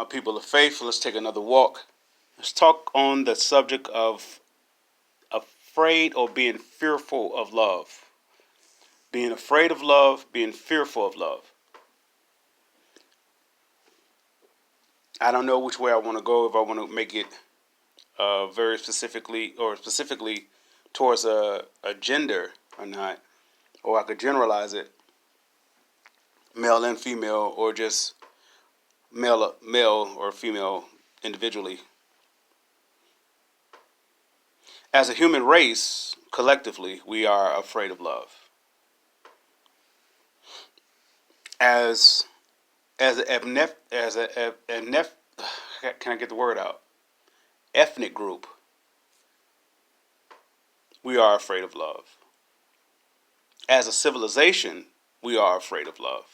my people of faith, let's take another walk. Let's talk on the subject of afraid or being fearful of love. Being afraid of love, being fearful of love. I don't know which way I want to go, if I want to make it very specifically towards a gender or not, or I could generalize it, male and female, or just male or female individually. As a human race, collectively, we are afraid of love. As can I get the word out? Ethnic group, we are afraid of love. As a civilization, we are afraid of love.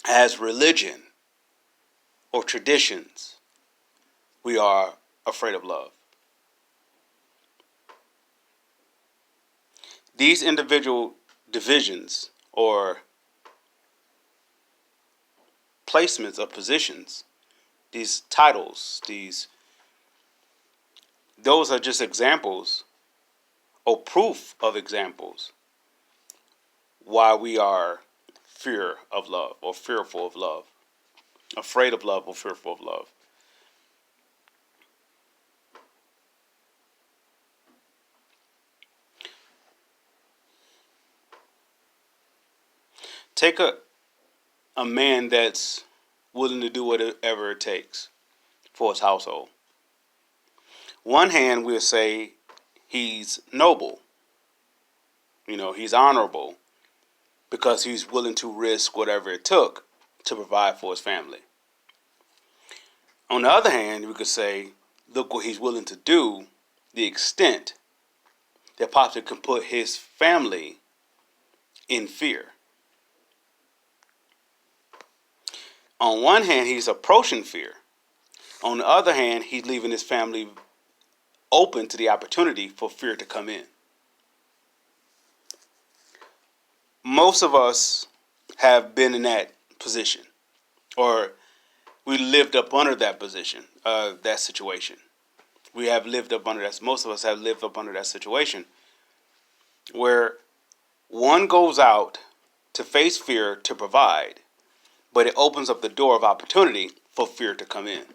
As religion or traditions, we are afraid of love. These individual divisions or placements of positions, these titles, those are just examples or proof of examples why we are fear of love or fearful of love, afraid of love or fearful of love. Take a man that's willing to do whatever it takes for his household. One hand, we'll say he's noble. He's honorable because he's willing to risk whatever it took to provide for his family. On the other hand, we could say, look what he's willing to do, the extent that possibly can put his family in fear. On one hand, he's approaching fear. On the other hand, he's leaving his family open to the opportunity for fear to come in. Most of us have been in that position, or we lived up under that position, that situation. We have lived up under that. Most of us have lived up under that situation where one goes out to face fear to provide, but it opens up the door of opportunity for fear to come in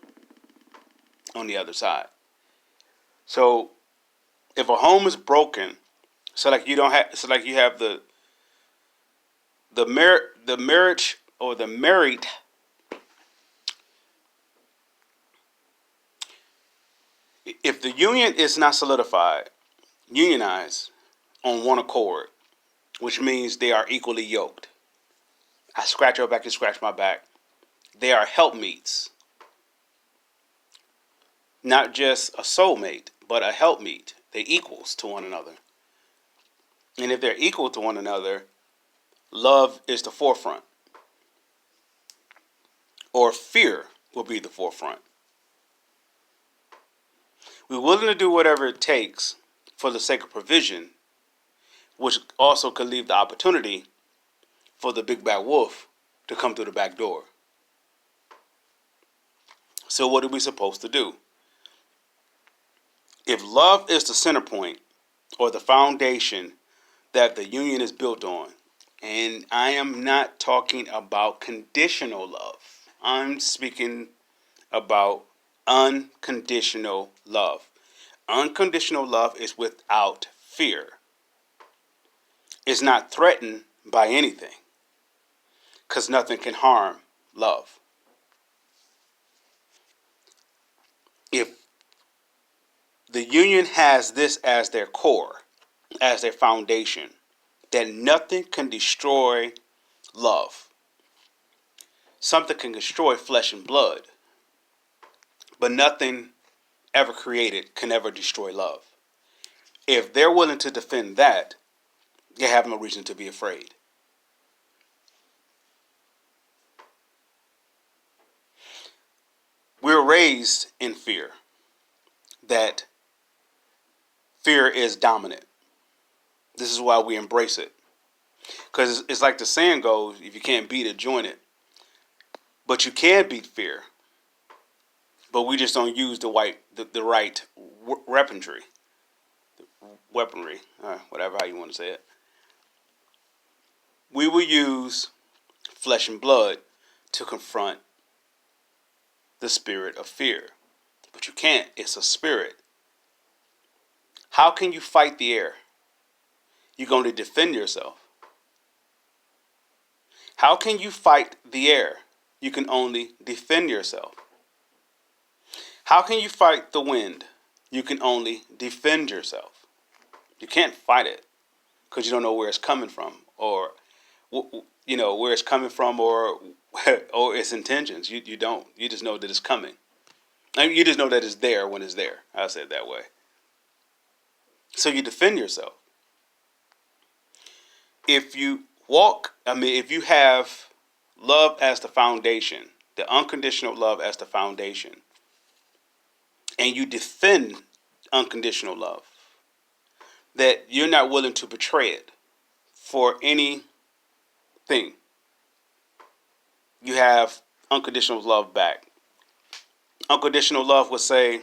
on the other side. So if a home is broken, you have the marriage or the married, if the union is not unionized on one accord, which means they are equally yoked. I scratch your back, you scratch my back. They are helpmeets. Not just a soulmate, but a helpmeet. They're equals to one another. And if they're equal to one another, love is the forefront. Or fear will be the forefront. We're willing to do whatever it takes for the sake of provision, which also could leave the opportunity for the big bad wolf to come through the back door. So what are we supposed to do? If love is the center point or the foundation that the union is built on, and I am not talking about conditional love, I'm speaking about unconditional love. Unconditional love is without fear. It's not threatened by anything, because nothing can harm love. If the union has this as their core, as their foundation, that nothing can destroy love. Something can destroy flesh and blood, but nothing ever created can ever destroy love. If they're willing to defend that, they have no reason to be afraid. We're raised in fear, that fear is dominant. This is why we embrace it. Because it's like the saying goes, if you can't beat it, join it. But you can beat fear. But we just don't use the right weaponry, whatever how you want to say it. We will use flesh and blood to confront the spirit of fear. But you can't. It's a spirit. How can you fight the air? You're going to defend yourself. How can you fight the air? You can only defend yourself. How can you fight the wind? You can only defend yourself. You can't fight it because you don't know where it's coming from, or where it's coming from, or or its intentions. You don't. You just know that it's coming. I mean, you just know that it's there when it's there. I'll say it that way. So you defend yourself. If you if you have love as the foundation, the unconditional love as the foundation, and you defend unconditional love, that you're not willing to betray it for anything, you have unconditional love back. Unconditional love would say,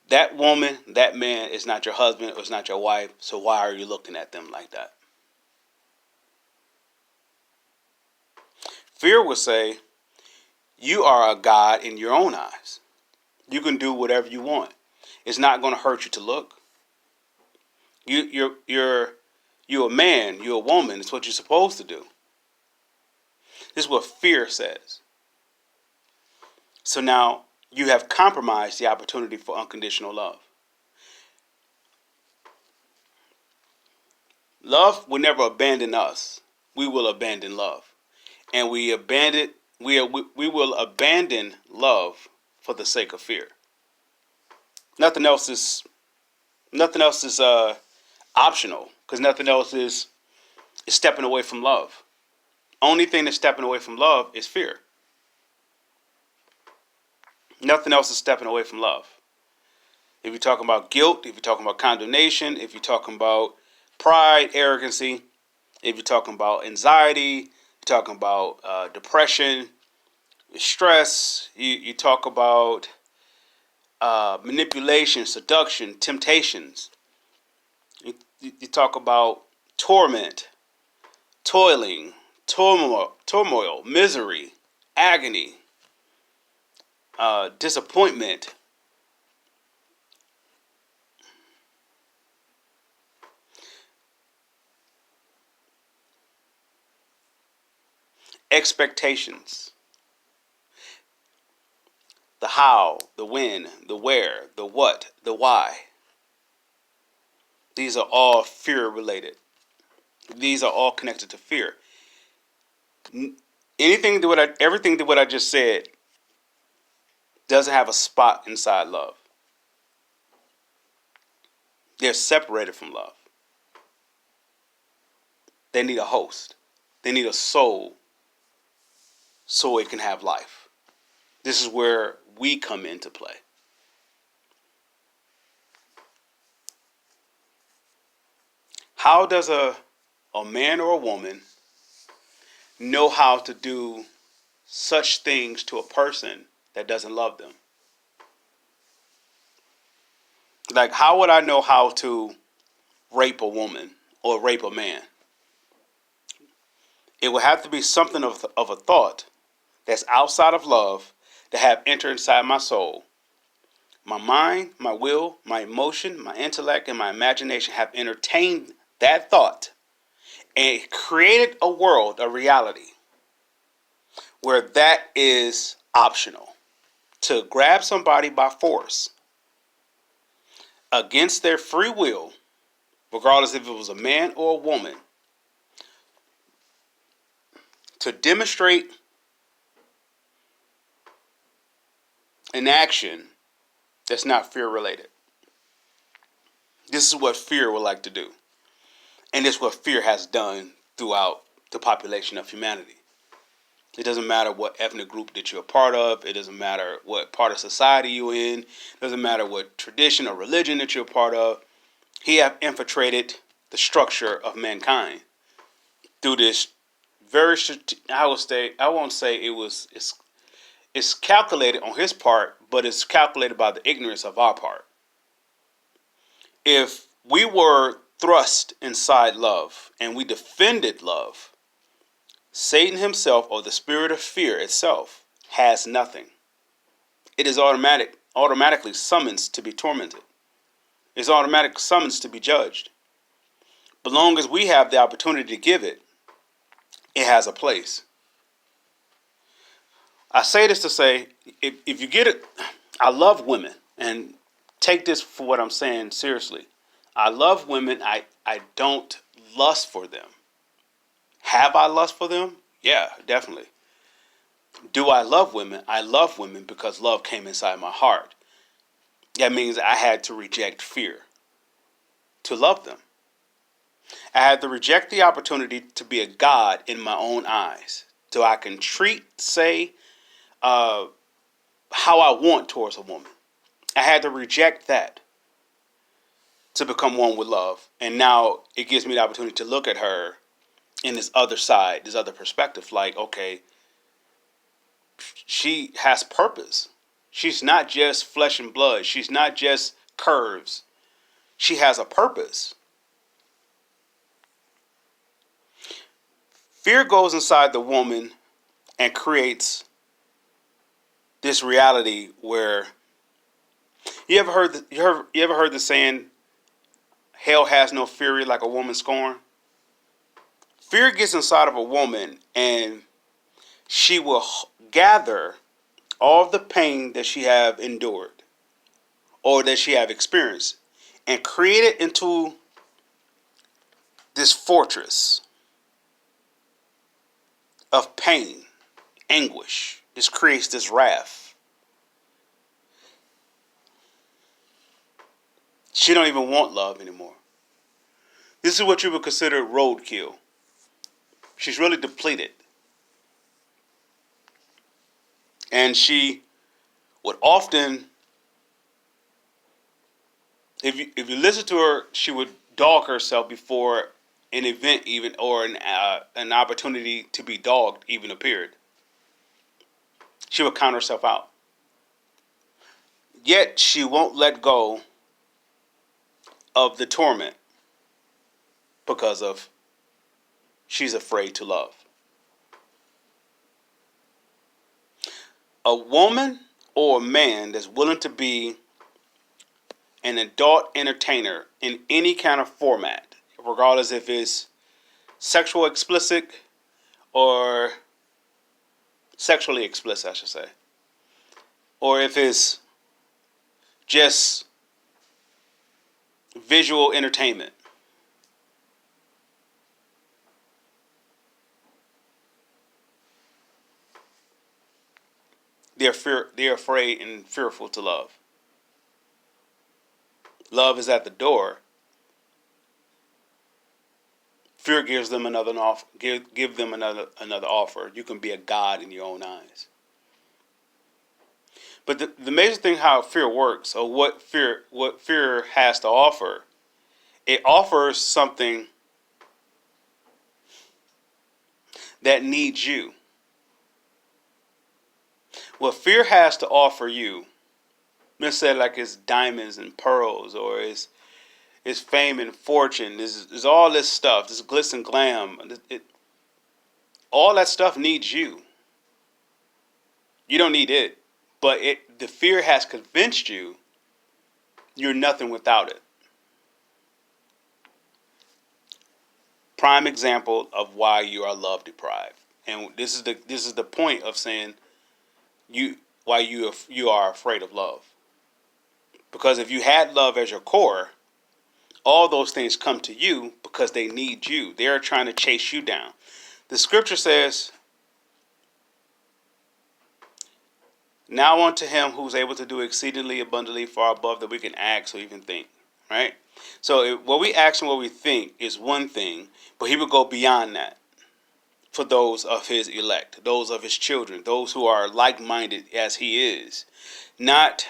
that woman, that man is not your husband or is not your wife, so why are you looking at them like that? Fear would say, you are a god in your own eyes. You can do whatever you want. It's not going to hurt you to look. You're a man, you're a woman. It's what you're supposed to do. This is what fear says. So now you have compromised the opportunity for unconditional love. Love will never abandon us. We will abandon love. And we will abandon love for the sake of fear. Nothing else is optional, because nothing else is stepping away from love. Only thing that's stepping away from love is fear. Nothing else is stepping away from love. If you're talking about guilt, if you're talking about condemnation, if you're talking about pride, arrogancy, if you're talking about anxiety, you're talking about depression, stress, you talk about manipulation, seduction, temptations. You talk about torment, toiling, turmoil, misery, agony, disappointment, expectations, the how, the when, the where, the what, the why. These are all fear related. These are all connected to fear. Everything that what I just said doesn't have a spot inside love. They're separated from love. They need a host. They need a soul so it can have life. This is where we come into play. How does a man or a woman know how to do such things to a person that doesn't love them? Like, how would I know how to rape a woman or rape a man? It would have to be something of a thought that's outside of love that have entered inside my soul. My mind, my will, my emotion, my intellect, and my imagination have entertained that thought and created a world, a reality, where that is optional. To grab somebody by force against their free will, regardless if it was a man or a woman, to demonstrate an action that's not fear related. This is what fear would like to do. And this is what fear has done throughout the population of humanity. It doesn't matter what ethnic group that you're a part of. It doesn't matter what part of society you're in. It doesn't matter what tradition or religion that you're a part of. He have infiltrated the structure of mankind through this I won't say it was. It's calculated on his part, but it's calculated by the ignorance of our part. If we were thrust inside love and we defended love, Satan himself, or the spirit of fear itself, has nothing. It is automatically summons to be tormented. It's automatic summons to be judged. But long as we have the opportunity to give it, it has a place. I say this to say, if you get it, I love women, and take this for what I'm saying seriously. I love women. I don't lust for them. Have I lust for them? Yeah, definitely. Do I love women? I love women because love came inside my heart. That means I had to reject fear to love them. I had to reject the opportunity to be a god in my own eyes, so I can say how I want towards a woman. I had to reject that to become one with love. And now it gives me the opportunity to look at her in this other side, this other perspective. Like, okay, she has purpose. She's not just flesh and blood. She's not just curves. She has a purpose. Fear goes inside the woman and creates this reality where you ever heard the saying, hell has no fury like a woman scorned? Fear gets inside of a woman and she will gather all of the pain that she have endured or that she have experienced and create it into this fortress of pain, anguish. This creates this wrath. She don't even want love anymore. This is what you would consider roadkill. She's really depleted. And she would often, if you listen to her, she would dog herself before an event even, or an opportunity to be dogged even appeared. She would count herself out. Yet she won't let go of the torment because of she's afraid to love. A woman or a man that's willing to be an adult entertainer in any kind of format, regardless if it's sexual explicit or sexually explicit, I should say, or if it's just visual entertainment. They're afraid and fearful to love. Love is at the door. Fear gives them another offer. Give them another offer. You can be a god in your own eyes. But the major thing how fear works, or what fear has to offer, it offers something that needs you. What fear has to offer you, let's say like it's diamonds and pearls, or it's fame and fortune, is all this stuff, this glitz and glam. All that stuff needs you. You don't need it. But the fear has convinced you you're nothing without it. Prime example of why you are love deprived. And this is the point of saying why you are afraid of love. Because if you had love as your core, all those things come to you because they need you. They're trying to chase you down. The scripture says, now unto him who's able to do exceedingly abundantly far above that we can ask or even think. Right? So what we ask and what we think is one thing, but he will go beyond that for those of his elect, those of his children, those who are like-minded as he is, not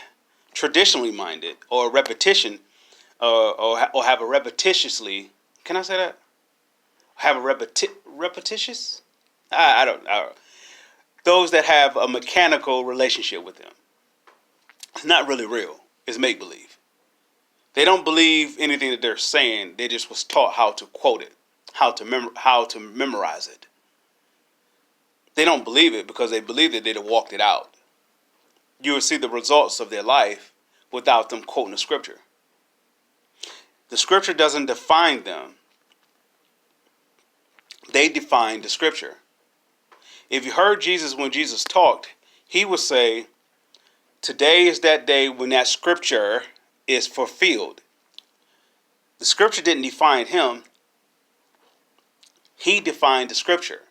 traditionally minded or repetition, or have a repetitiously. Can I say that? Have a repetitious? I don't. Those that have a mechanical relationship with him. It's not really real. It's make believe. They don't believe anything that they're saying. They just was taught how to quote it, how to memorize it. They don't believe it because they believe that they'd have walked it out. You will see the results of their life without them quoting the scripture. The scripture doesn't define them. They define the scripture. If you heard Jesus when Jesus talked, he would say, today is that day when that scripture is fulfilled. The scripture didn't define him. He defined the scripture.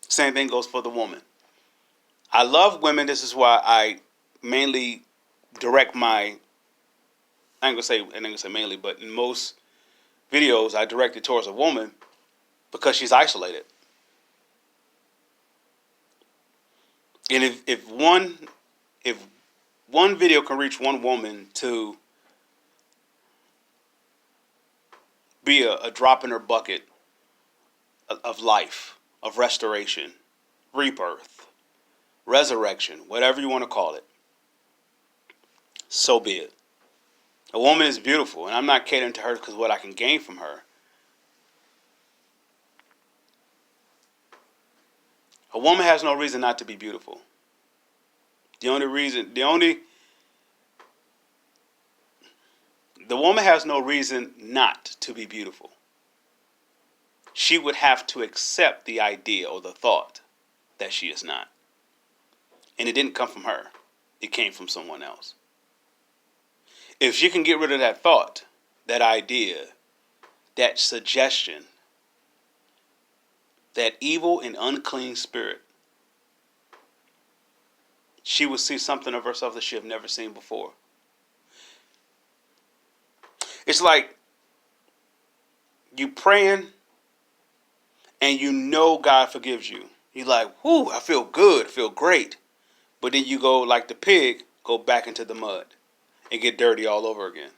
Same thing goes for the woman. I love women. This is why I mainly direct my, I ain't gonna say mainly, but in most videos I direct it towards a woman because she's isolated. And if one video can reach one woman to be a drop in her bucket of life, of restoration, rebirth, resurrection, whatever you want to call it, so be it. A woman is beautiful, and I'm not catering to her because what I can gain from her. A woman has no reason not to be beautiful. The woman has no reason not to be beautiful. She would have to accept the idea or the thought that she is not. And it didn't come from her. It came from someone else. If she can get rid of that thought, that idea, that suggestion, that evil and unclean spirit, she will see something of herself that she have never seen before. It's like you praying and you know God forgives you. You're like, whoo, I feel good, I feel great. But then you go like the pig, go back into the mud and get dirty all over again.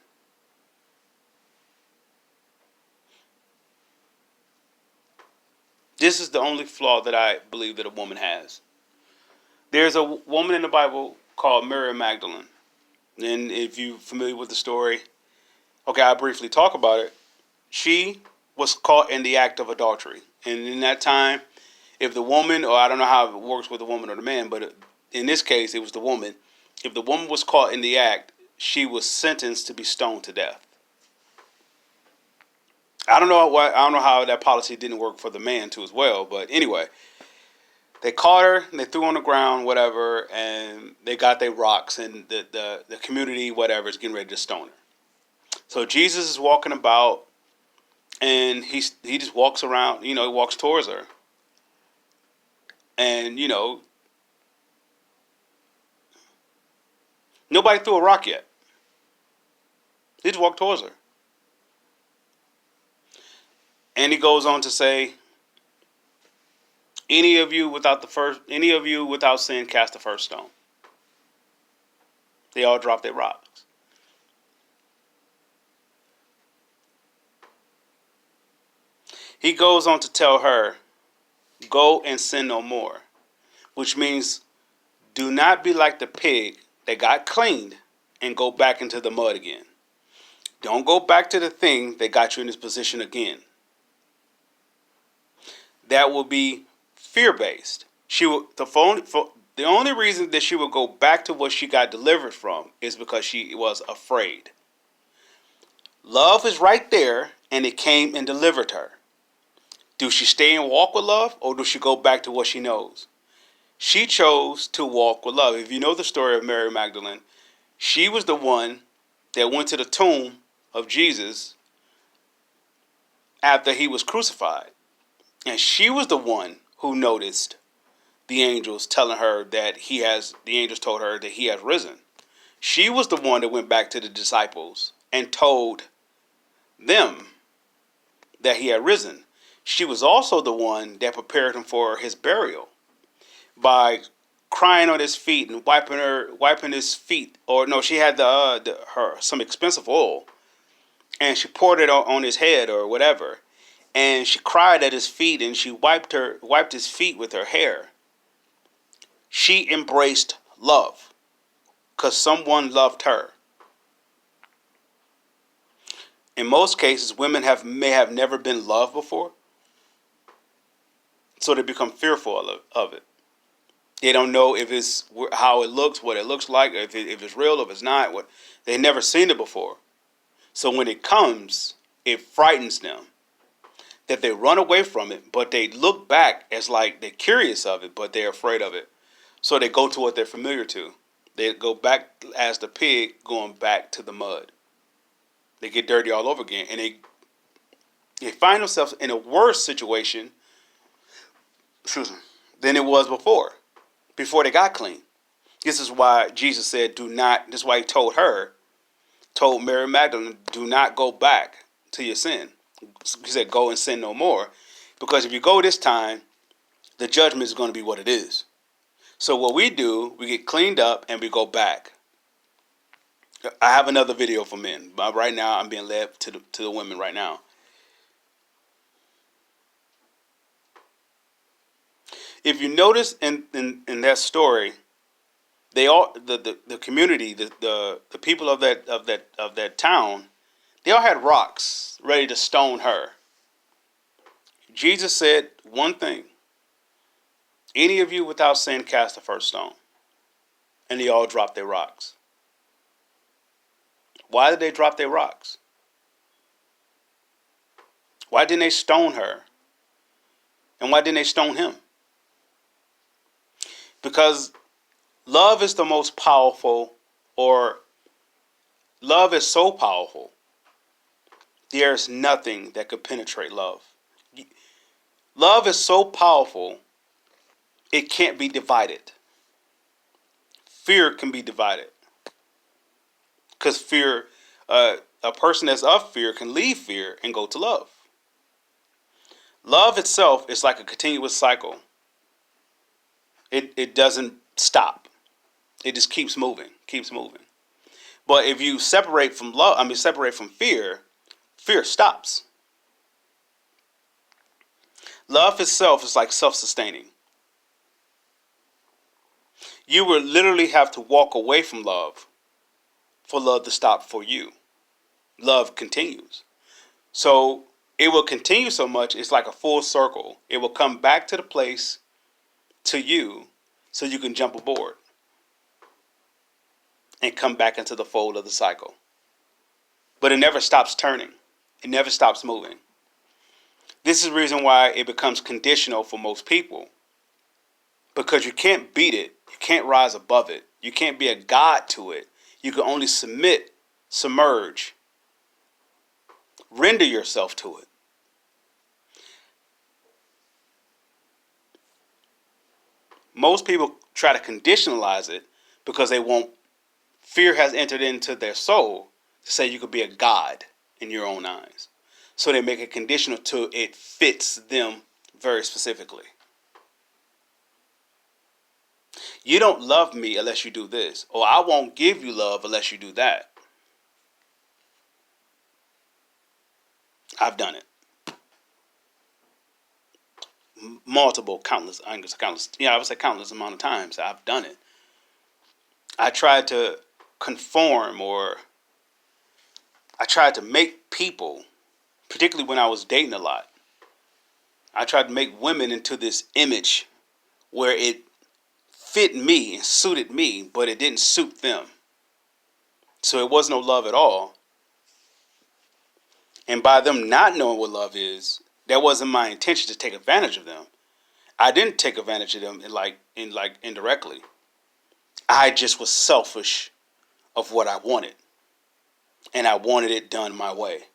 This is the only flaw that I believe that a woman has. There's a woman in the Bible called Mary Magdalene. And if you're familiar with the story, okay, I'll briefly talk about it. She was caught in the act of adultery. And in that time, if the woman, or I don't know how it works with the woman or the man, but in this case, it was the woman. If the woman was caught in the act, she was sentenced to be stoned to death. I don't know how that policy didn't work for the man too as well, but anyway, they caught her, and they threw her on the ground, whatever, and they got their rocks, and the community, whatever, is getting ready to stone her. So Jesus is walking about, and he just walks around, he walks towards her, and nobody threw a rock yet. He just walked towards her, and he goes on to say, any of you without sin, cast the first stone. They all dropped their rocks. He goes on to tell her, go and sin no more, which means do not be like the pig that got cleaned and go back into the mud again. Don't go back to the thing that got you in this position again. That will be fear-based. The only reason that she would go back to what she got delivered from is because she was afraid. Love is right there, and it came and delivered her. Do she stay and walk with love, or do she go back to what she knows? She chose to walk with love. If you know the story of Mary Magdalene, she was the one that went to the tomb of Jesus after he was crucified. And she was the one who noticed the angels telling her that the angels told her that he has risen. She was the one that went back to the disciples and told them that he had risen. She was also the one that prepared him for his burial by crying on his feet and wiping his feet. Or no, she had some expensive oil, and she poured it on his head or whatever, and she cried at his feet, and she wiped his feet with her hair. She embraced love because someone loved her. In most cases, women may have never been loved before, so they become fearful of it. They don't know if it's how it looks, what it looks like, if it's real, if it's not. They've never seen it before. So when it comes, it frightens them. That they run away from it, but they look back as like they're curious of it, but they're afraid of it. So they go to what they're familiar to. They go back as the pig going back to the mud. They get dirty all over again, and they find themselves in a worse situation, than it was before they got clean. This is why Jesus said, "Do not." This is why he told Mary Magdalene, "Do not go back to your sin." He said, "Go and sin no more," because if you go this time, the judgment is going to be what it is. So what we do, we get cleaned up and we go back. I have another video for men, but right now I'm being led to the women right now. If you notice in that story, they all the community, the people of that town, they all had rocks ready to stone her. Jesus said one thing: "Any of you without sin, cast the first stone." And they all dropped their rocks. Why did they drop their rocks? Why didn't they stone her? And why didn't they stone him? Because love is the most powerful, or love is so powerful, there's nothing that could penetrate love. Love is so powerful, it can't be divided. Fear can be divided. Because fear, a person that's of fear can leave fear and go to love. Love itself is like a continuous cycle. It doesn't stop. It just keeps moving. But if you separate from separate from fear, fear stops. Love itself is like self-sustaining. You will literally have to walk away from love for love to stop for you. Love continues. So it will continue so much, it's like a full circle. It will come back to the place, to you, so you can jump aboard and come back into the fold of the cycle. But it never stops turning. It never stops moving. This is the reason why it becomes conditional for most people. Because you can't beat it. You can't rise above it. You can't be a god to it. You can only submit, submerge, render yourself to it. Most people try to conditionalize it because fear has entered into their soul to say you could be a god in your own eyes. So they make it conditional till it fits them very specifically. You don't love me unless you do this, or I won't give you love unless you do that. I've done it. Countless amount of times I've done it. I tried to conform, or I tried to make people, particularly when I was dating a lot, I tried to make women into this image where it fit me and suited me, but it didn't suit them. So it was no love at all. And by them not knowing what love is, that wasn't my intention to take advantage of them. I didn't take advantage of them indirectly. I just was selfish of what I wanted. And I wanted it done my way.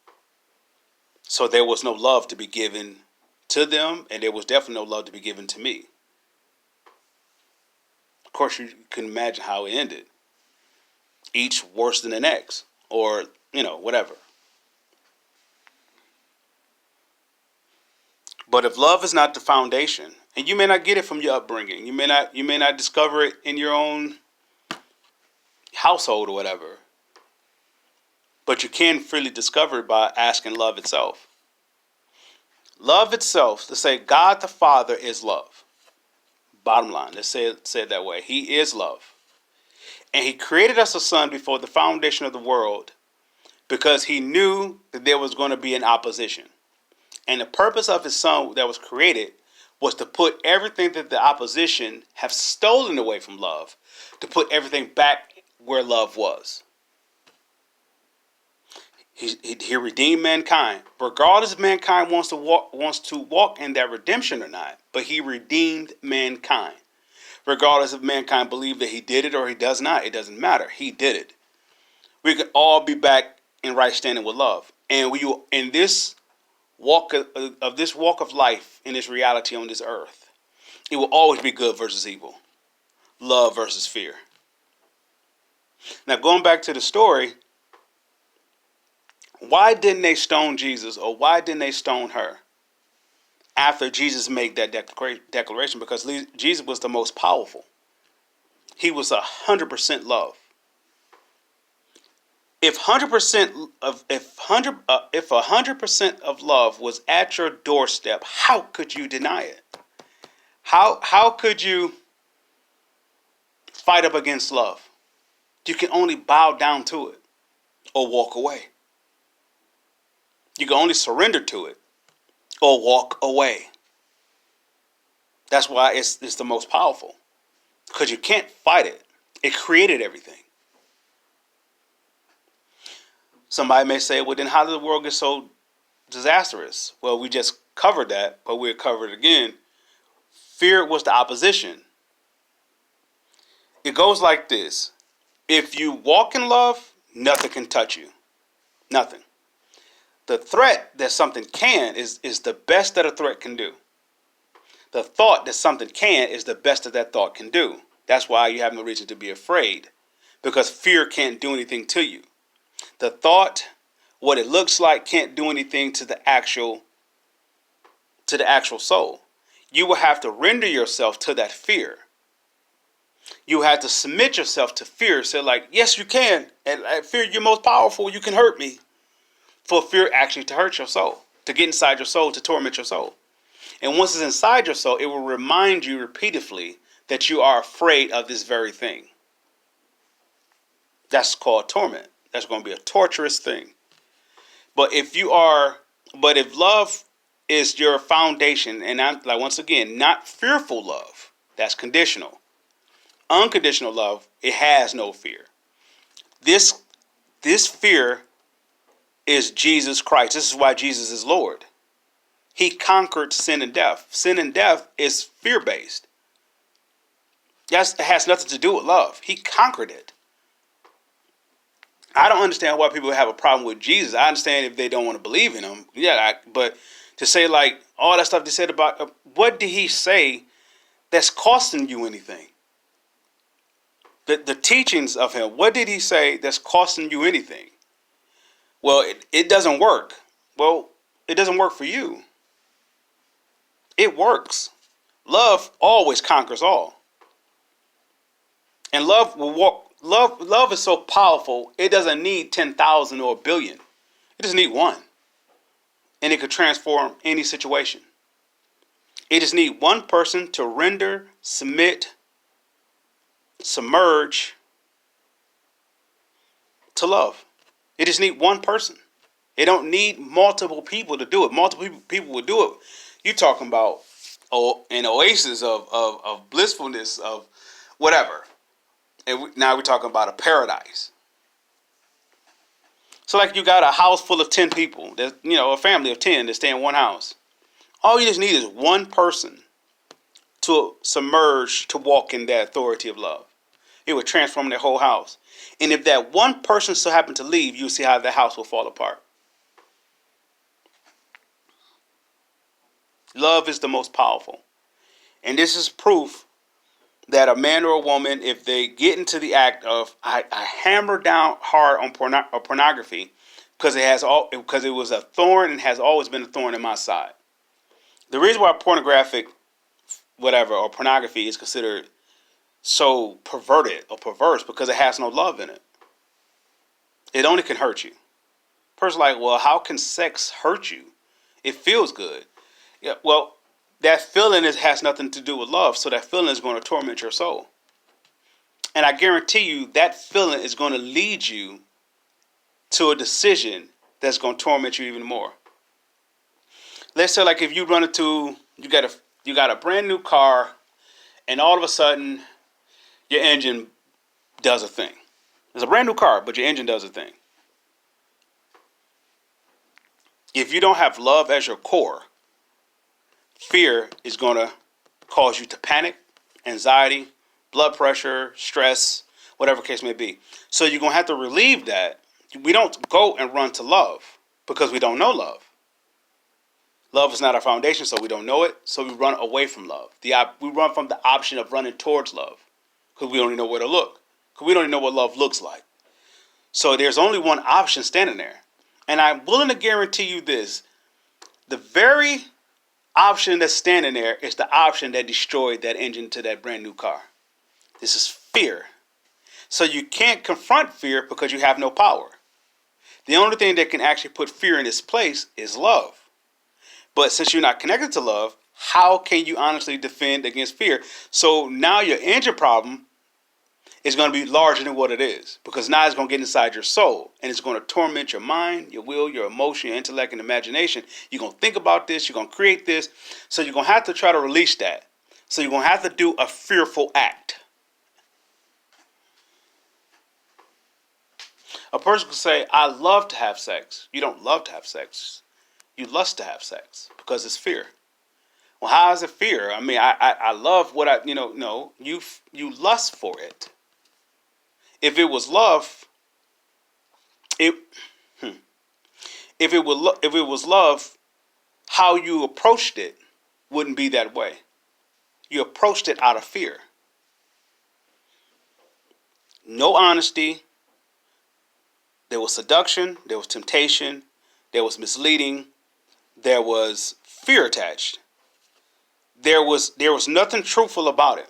So there was no love to be given to them, and there was definitely no love to be given to me. Of course, you can imagine how it ended. Each worse than the next, or, whatever. But if love is not the foundation, and you may not get it from your upbringing, you may not discover it in your own household or whatever. But you can freely discover it by asking love itself. Love itself, to say God the Father is love. Bottom line, let's say it that way. He is love. And he created us a son before the foundation of the world because he knew that there was going to be an opposition. And the purpose of his son that was created was to put everything that the opposition have stolen away from love, to put everything back where love was. He redeemed mankind, regardless if mankind wants to walk in that redemption or not. But he redeemed mankind, regardless if mankind believe that he did it or he does not. It doesn't matter. He did it. We can all be back in right standing with love, and we in this walk of life, in this reality on this earth, it will always be good versus evil, love versus fear. Now, going back to the story. Why didn't they stone Jesus, or why didn't they stone her after Jesus made that declaration? Because Jesus was the most powerful. He was 100% love. If 100% of love was at your doorstep, how could you deny it? How could you fight up against love? You can only bow down to it or walk away. You can only surrender to it or walk away. That's why it's the most powerful. Because you can't fight it. It created everything. Somebody may say, well, then how did the world get so disastrous? Well, we just covered that, but we'll cover it again. Fear was the opposition. It goes like this. If you walk in love, nothing can touch you. Nothing. The threat that something can is the best that a threat can do. The thought that something can is the best that thought can do. That's why you have no reason to be afraid, because fear can't do anything to you. The thought, what it looks like, can't do anything to the actual soul. You will have to render yourself to that fear. You have to submit yourself to fear. Say like, yes, you can. And fear, you're most powerful. You can hurt me. For fear actually to hurt your soul, to get inside your soul, to torment your soul. And once it's inside your soul, it will remind you repeatedly that you are afraid of this very thing. That's called torment. That's going to be a torturous thing. But if love is your foundation, and I'm like, once again, not fearful love, that's conditional. Unconditional love, it has no fear. This fear is Jesus Christ. This is why Jesus is Lord. He conquered sin and death. Sin and death is fear-based. It has nothing to do with love. He conquered it. I don't understand why people have a problem with Jesus. I understand if they don't want to believe in him. Yeah, but to say like all that stuff they said about, what did he say that's costing you anything? The teachings of him, what did he say that's costing you anything? Well, it doesn't work. Well, it doesn't work for you. It works. Love always conquers all. And love is so powerful, it doesn't need 10,000 or a billion. It just needs one. And it could transform any situation. It just needs one person to render, submit, submerge to love. It just needs one person. It don't need multiple people to do it. Multiple people will do it. You're talking about an oasis of blissfulness, of whatever. And now we're talking about a paradise. So like you got a house full of 10 people. There's, a family of 10 that stay in one house. All you just need is one person to submerge, to walk in that authority of love. It would transform their whole house. And if that one person so happened to leave, you'll see how the house will fall apart. Love is the most powerful. And this is proof that a man or a woman, if they get into the act of, I hammer down hard on pornography because it was a thorn and has always been a thorn in my side. The reason why pornography is considered so perverted or perverse because it has no love in it. It only can hurt you. Person like, well, how can sex hurt you? It feels good. Yeah, well, that feeling has nothing to do with love, so that feeling is going to torment your soul. And I guarantee you that feeling is going to lead you to a decision that's going to torment you even more. Let's say like if you run into you got a brand new car and all of a sudden your engine does a thing. It's a brand new car, but your engine does a thing. If you don't have love as your core, fear is going to cause you to panic, anxiety, blood pressure, stress, whatever case may be. So you're going to have to relieve that. We don't go and run to love because we don't know love. Love is not our foundation, so we don't know it. So we run away from love. We run from the option of running towards love because we don't even know where to look. Because we don't even know what love looks like. So there's only one option standing there. And I'm willing to guarantee you this. The very option that's standing there is the option that destroyed that engine to that brand new car. This is fear. So you can't confront fear because you have no power. The only thing that can actually put fear in its place is love. But since you're not connected to love, how can you honestly defend against fear? So now your engine problem is going to be larger than what it is. Because now it's going to get inside your soul. And it's going to torment your mind, your will, your emotion, your intellect, and imagination. You're going to think about this. You're going to create this. So you're going to have to try to release that. So you're going to have to do a fearful act. A person could say, I love to have sex. You don't love to have sex. You lust to have sex because it's fear. Well, how is it fear? I mean, I love what no, you lust for it. If it was love, if it was love, how you approached it wouldn't be that way. You approached it out of fear. No honesty. There was seduction. There was temptation. There was misleading. There was fear attached. There was nothing truthful about it.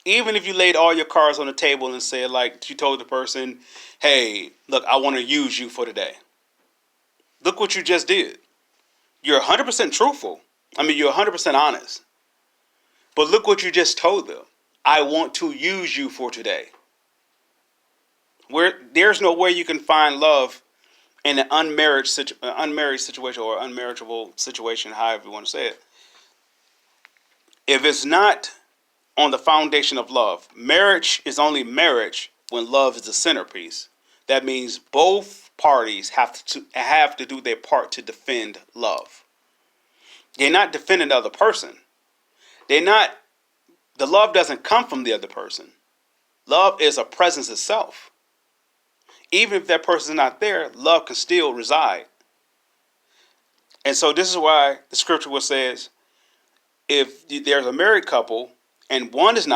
Even if you laid all your cards on the table and said, like you told the person, hey, look, I want to use you for today. Look what you just did. You're 100% truthful. I mean, you're 100% honest. But look what you just told them. I want to use you for today. There's no way you can find love in an unmarried situation or unmarriageable situation, however you want to say it. If it's not on the foundation of love, marriage is only marriage when love is the centerpiece. That means both parties have to do their part to defend love. They're not defending the other person. The love doesn't come from the other person. Love is a presence itself. Even if that person is not there, love can still reside. And so this is why the scripture says, if there's a married couple and one is not